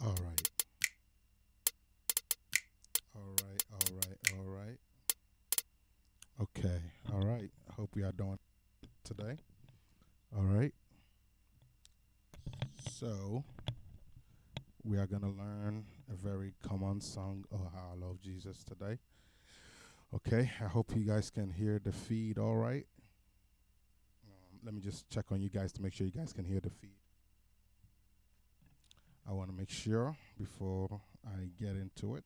All right. All right. All right. All right. Okay. All right. I hope we are doing today. All right. So we are gonna learn a very common song, "Oh How I Love Jesus," today. Okay. I hope you guys can hear the feed. All right. Let me just check on you guys to make sure you guys can hear the feed. I want to make sure before I get into it.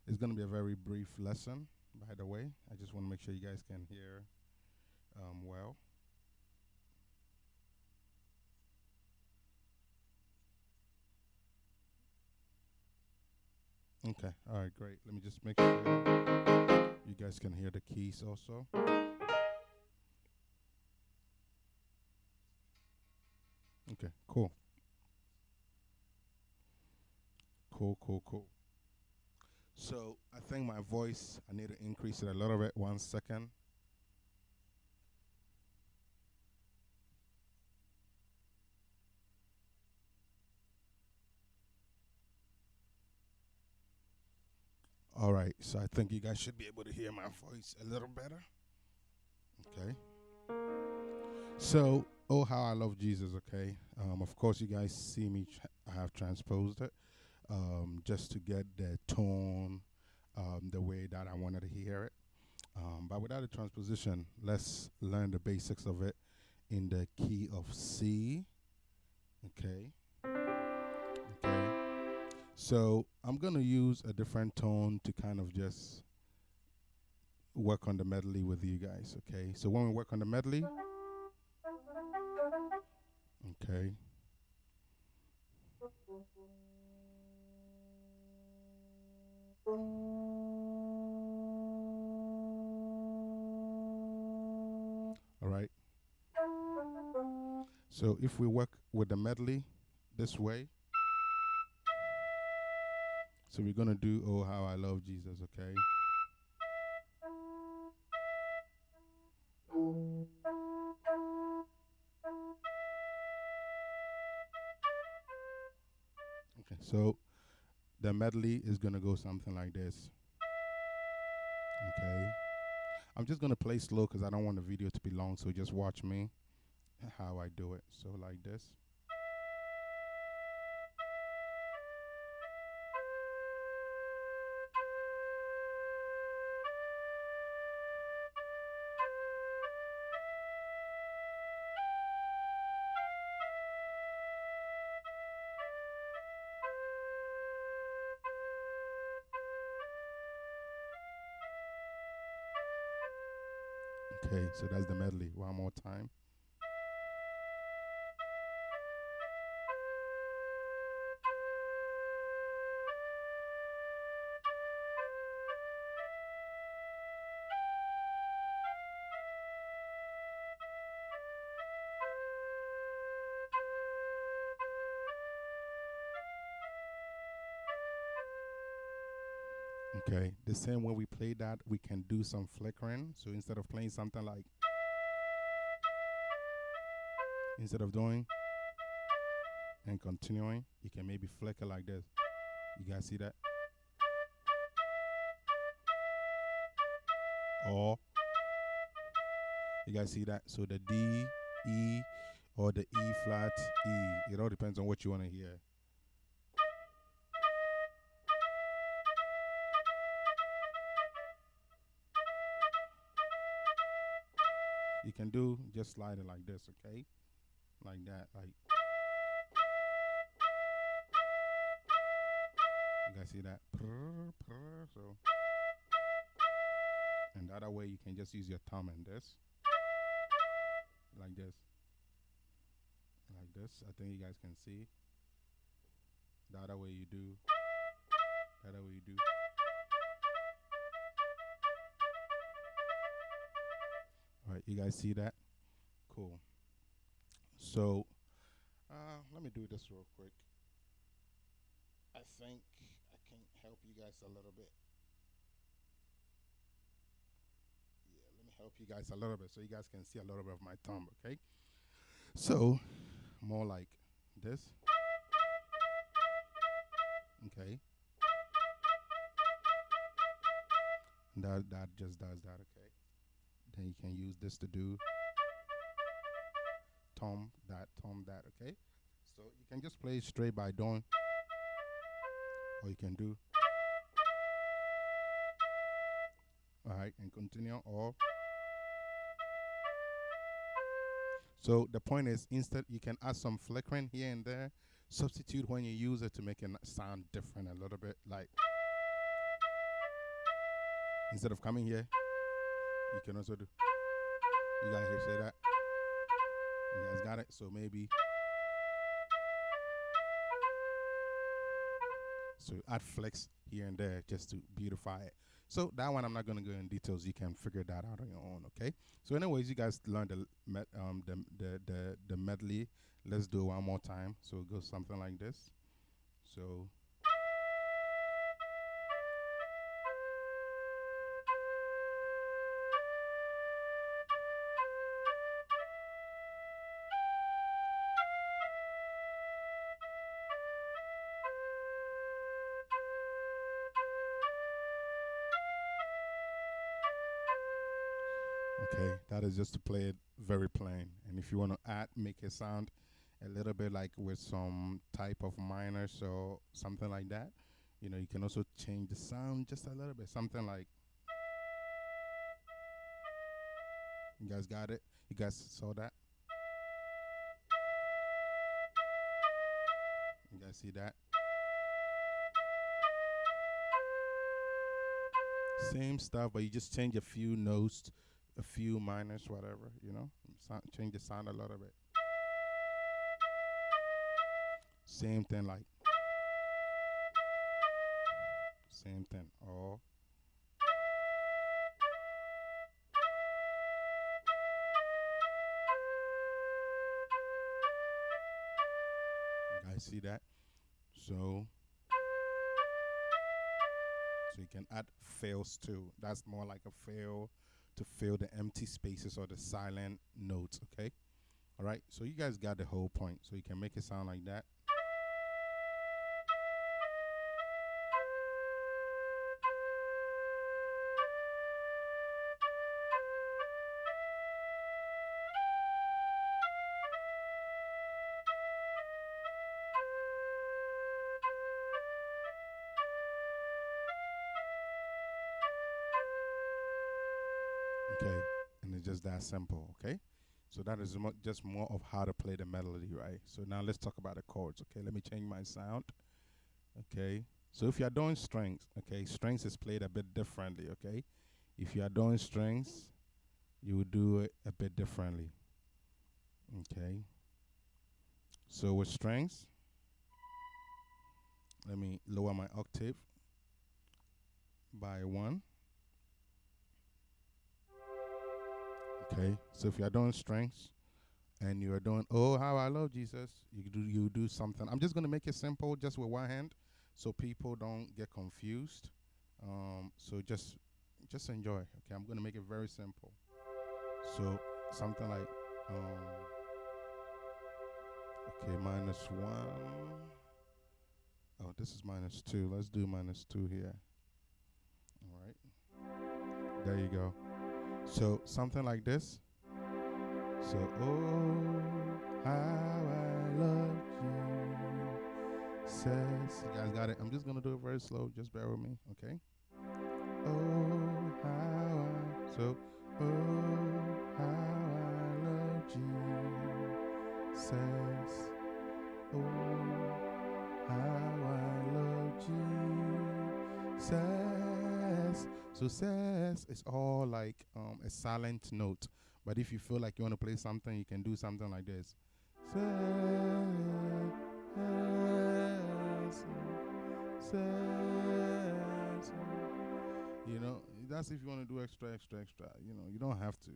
It's gonna be a very brief lesson, by the way. I just want to make sure you guys can hear well. Okay. All right. Great. Let me just make sure you guys can hear the keys also. Okay. Cool. Cool. Cool. Cool. So I think my voice, I need to increase it a little bit. 1 second. All right. So I think you guys should be able to hear my voice a little better. Okay. So, oh, how I love Jesus. Okay. Of course, you guys see me. I have transposed it just to get the tone, the way that I wanted to hear it. But without a transposition, let's learn the basics of it in the key of C. Okay. Okay. So I'm gonna use a different tone to kind of just work on the medley with you guys. Okay. So when we work on the medley, okay. All right. So if we work with the medley this way, so we're gonna do "Oh How I Love Jesus." Okay. Okay. So the medley is gonna go something like this. Okay. I'm just gonna play slow because I don't want the video to be long. So just watch me how I do it. So like this. Okay. So that's the medley. One more time. Okay. The same way we play that, we can do some flickering. So instead of playing something like, instead of doing and continuing, you can maybe flicker like this. You guys see that? Or you guys see that? So the D, E, or the E flat, E. It all depends on what you want to hear. You can do just slide it like this, okay? Like that. Like, you guys see that? Prr, prr, so, and the other way you can just use your thumb and this, like this, like this. I think you guys can see. The other way you do. The other way you do. All right, you guys see that? Cool. So, let me do this real quick. I think I can help you guys a little bit. Yeah, let me help you guys a little bit so you guys can see a little bit of my thumb, okay? So, more like this. That just does that, okay? Then you can use this to do tom that, okay? So you can just play it straight by doing, or you can do, all right, and continue, or so the point is, instead you can add some flickering here and there, substitute when you use it to make it sound different a little bit, like instead of coming here, you can also do, you guys hear say that? You guys got it? So maybe, so add flex here and there just to beautify it. So that one I'm not gonna go in details. You can figure that out on your own, okay? So anyways, you guys learned the medley. Let's do it one more time. So it goes something like this. So okay, that is just to play it very plain. And if you want to add, make it sound a little bit like with some type of minor, so something like that, you know, you can also change the sound just a little bit. Something like, you guys got it? You guys saw that? You guys see that? Same stuff, but you just change a few notes, a few minors, whatever, you know? Change the sound a little bit. Same thing, like, same thing. Or you guys see that? So you can add fills too. That's more like a fill to fill the empty spaces or the silent notes, okay? All right, so you guys got the whole point. So you can make it sound like that. Okay, and it's just that simple, okay? So that is just more of how to play the melody, right? So now let's talk about the chords, okay? Let me change my sound, okay? So if you're doing strings, okay, strings is played a bit differently, okay? If you are doing strings, you would do it a bit differently, okay? So with strings, let me lower my octave by 1. Okay, so if you're doing strings and you're doing "Oh How I Love Jesus," you do something. I'm just gonna make it simple, just with one hand, so people don't get confused. So just enjoy. Okay, I'm gonna make it very simple. So something like okay, -1. Oh, this is -2. Let's do -2 here. All right, there you go. So something like this. So, oh, how I love Jesus. You guys got it? I'm just going to do it very slow. Just bear with me, okay? Oh, how I. So, oh, how I love Jesus. Oh, how I love Jesus. So says it's all like a silent note. But if you feel like you want to play something, you can do something like this. You know, that's if you want to do extra. You know, you don't have to.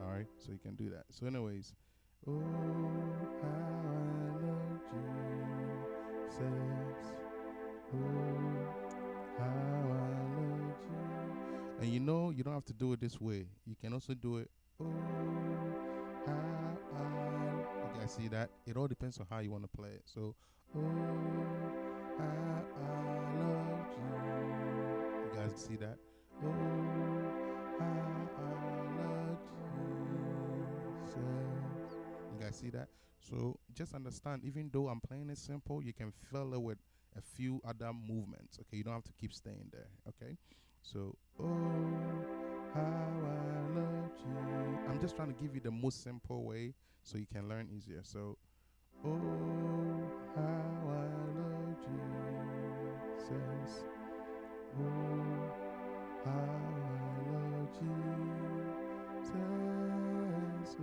All right, so you can do that. So anyways, oh, how I love Jesus. Oh, how I love you. And you know, you don't have to do it this way. You can also do it. Oh, how I. You guys see that? It all depends on how you want to play it. So, oh, how I love guys see that? Oh, how I love Jesus. You guys see that? So just understand, even though I'm playing it simple, you can fill it with a few other movements. Okay, you don't have to keep staying there. Okay, so how I love you. I'm just trying to give you the most simple way so you can learn easier. So oh, how I love Jesus. Oh, how I love Jesus. Oh.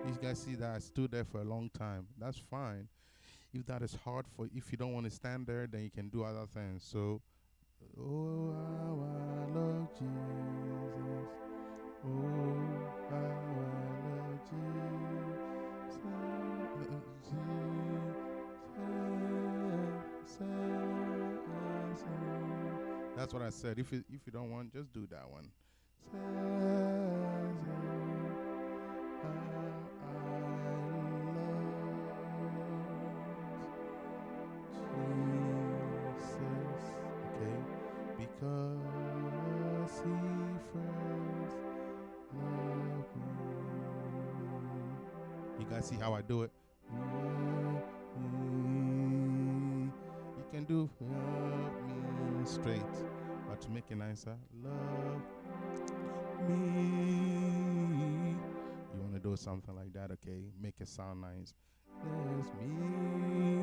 You guys see that I stood there for a long time. That's fine. If that is hard for, if you don't want to stand there, then you can do other things. So, oh, how I love Jesus. Oh, how I love Jesus. That's what I said. If you don't want, just do that one. Okay, because he first loved me. You guys see how I do it? You can do me straight, but to make it nicer, love me. You want to do something like that, okay? Make it sound nice. There's me.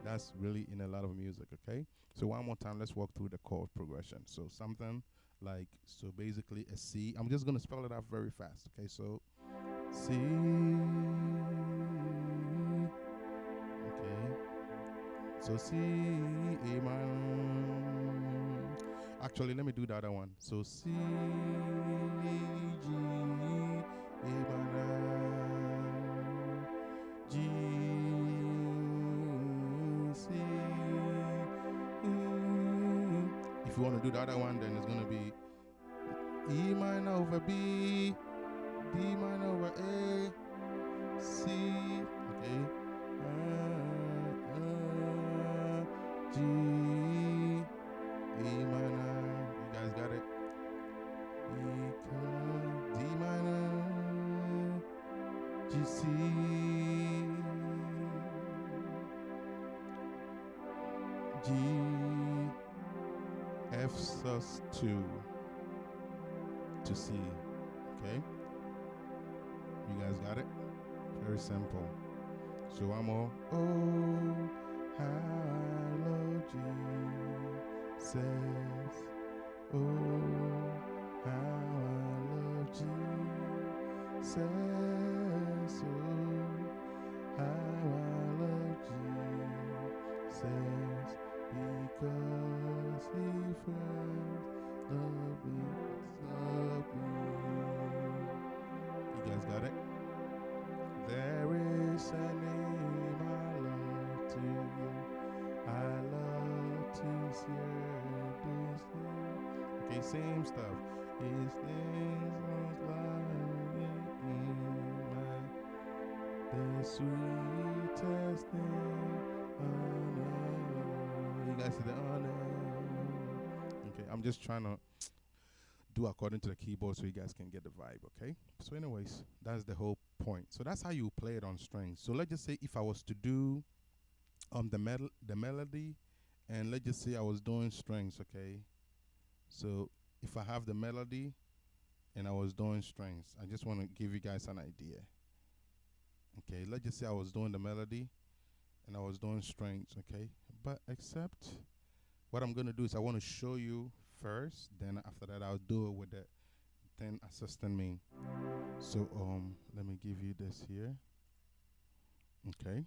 That's really in a lot of music, okay? So one more time, let's walk through the chord progression. So something like, so basically a C. I'm just going to spell it out very fast, okay? So C, okay? So C, A minor. Actually, let me do the other one. So C, G, A minor, G, C. If you want to do the other one, then it's going to be E minor over B, D minor over A, C, okay, G, E minor. You guys got it? D minor, G, C, G, F sus 2 to C. Okay? You guys got it? Very simple. So one more. Oh, how I love Jesus. Oh, how I love Jesus. Oh, how I love Jesus. Because he first loved me. You guys got it? There is a name I love to hear. I love to hear this name. Okay, same stuff. His name sounds like the sweetest name on earth. You guys see the honor? Okay, I'm just trying to do according to the keyboard so you guys can get the vibe, okay? So anyways, that's the whole point. So that's how you play it on strings. So let's just say if I was to do the melody, and let's just say I was doing strings, okay? So if I have the melody and I was doing strings, I just want to give you guys an idea. Okay, let's just say I was doing the melody and I was doing strings, okay? But except what I'm going to do is I want to show you first, then after that I'll do it with the then assistant me. So let me give you this here. Okay.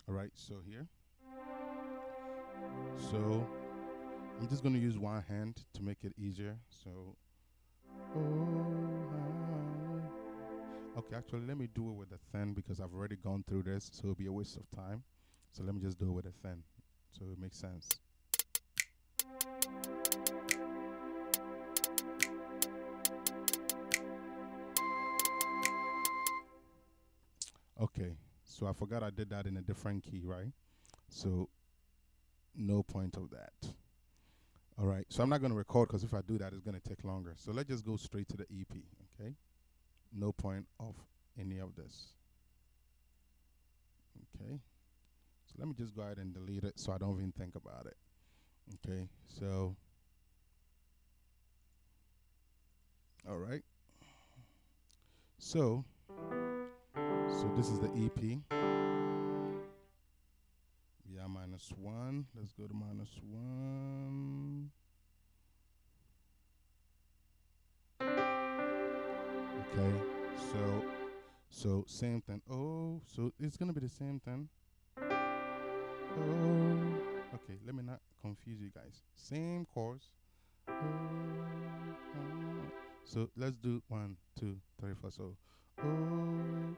All right, so here. So I'm just going to use one hand to make it easier. So okay, actually let me do it with a thin because I've already gone through this, so it'll be a waste of time. So let me just do it with a thin so it makes sense. Okay, so I forgot I did that in a different key, right? So No point of that. All right, so I'm not going to record because if I do that, it's going to take longer. So let's just go straight to the EP, okay? No point of any of this. Okay, so let me just go ahead and delete it so I don't even think about it. Okay, so, all right. So this is the EP. Yeah, -1. Let's go to -1. Okay, so same thing. Oh, so it's gonna be the same thing. Oh, okay. Let me not confuse you guys. Same chords. Oh, so let's do 1, 2, 3, 4. So,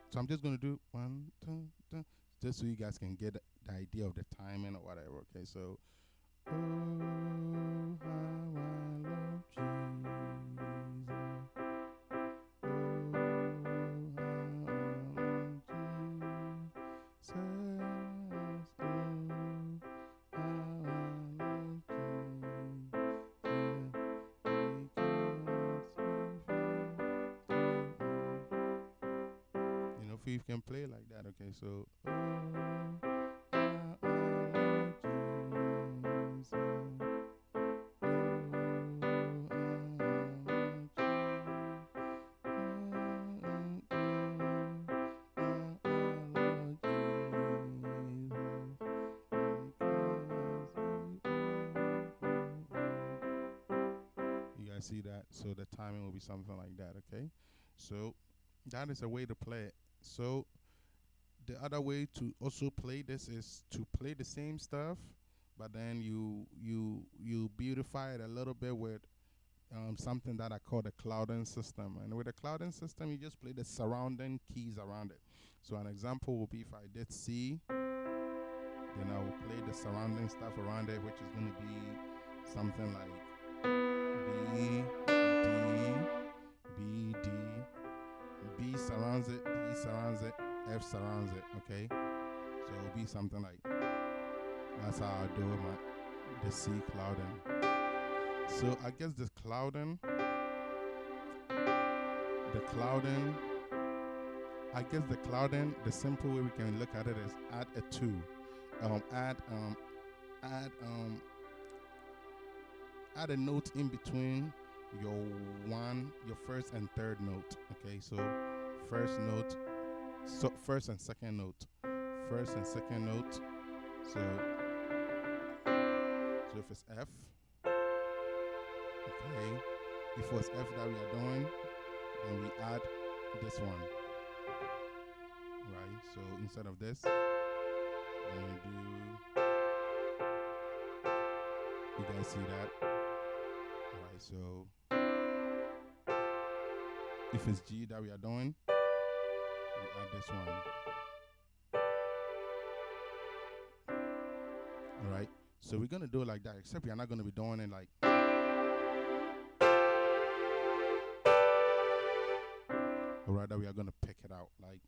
so I'm just gonna do 1, 2, 2, just so you guys can get the idea of the timing or whatever. Okay, so. Oh, how I love Jesus. If you can play like that, okay, so you guys see that? So the timing will be something like that, okay? So that is a way to play it. So the other way to also play this is to play the same stuff, but then you beautify it a little bit with something that I call the clouding system. And with the clouding system, you just play the surrounding keys around it. So an example will be if I did C, then I will play the surrounding stuff around it, which is going to be something like B, D, B, D, B surrounds it, D surrounds it, F surrounds it, okay? So it'll be something like, that's how I do the C clouding. So I guess the clouding, the simple way we can look at it is add a 2. Add a note in between your first and third note. Okay, so first note, so first and second note. So if it's F, okay, if it was F that we are doing, then we add this one, right? So instead of this, then we do, you guys see that? Alright, so if it's G that we are doing, we add this one. Alright, so we're gonna do it like that, except we are not gonna be doing it like. Or rather, we are gonna pick it out like.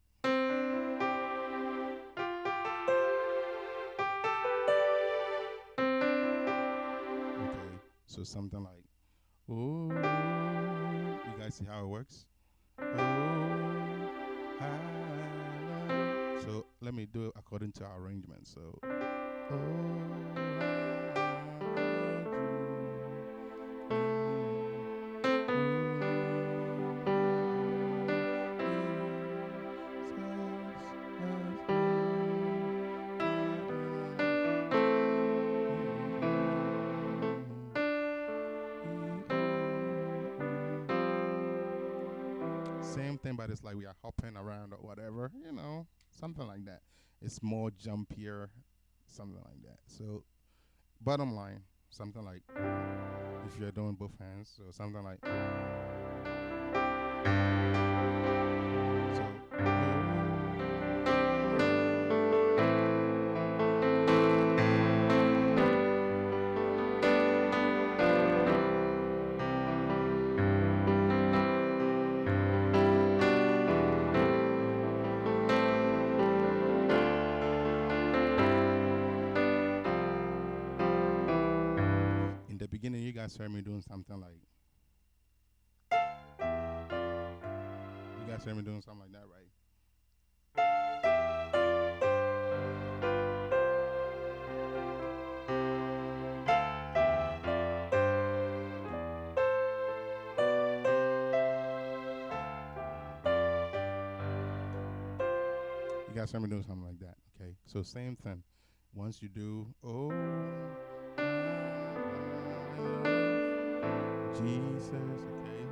Okay, so something like, oh, you guys see how it works? Oh, so let me do it according to our arrangement. So, same thing, but it's like we are hopping around or whatever, something like that. It's more jumpier, something like that. So, bottom line, something like, if you're doing both hands, so something like. beginning, you guys heard me doing something like. You guys heard me doing something like that, right? You guys heard me doing something like that, okay? So same thing. Once you do, oh, Jesus, okay?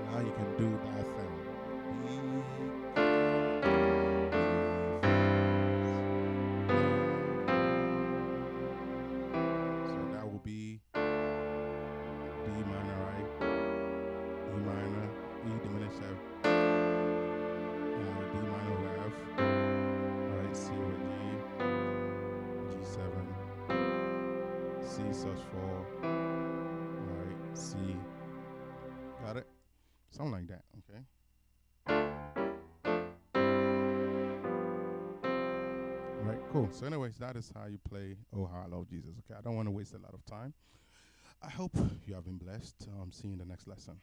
Now you can do that thing. So that will be D minor, right? E minor, E diminished F, D minor over F, right? C over G, G7, C sus 4, right? C. Got it? Something like that, okay? Right, cool. So anyways, that is how you play Oh How I Love Jesus, okay? I don't want to waste a lot of time. I hope you have been blessed. See you in the next lesson.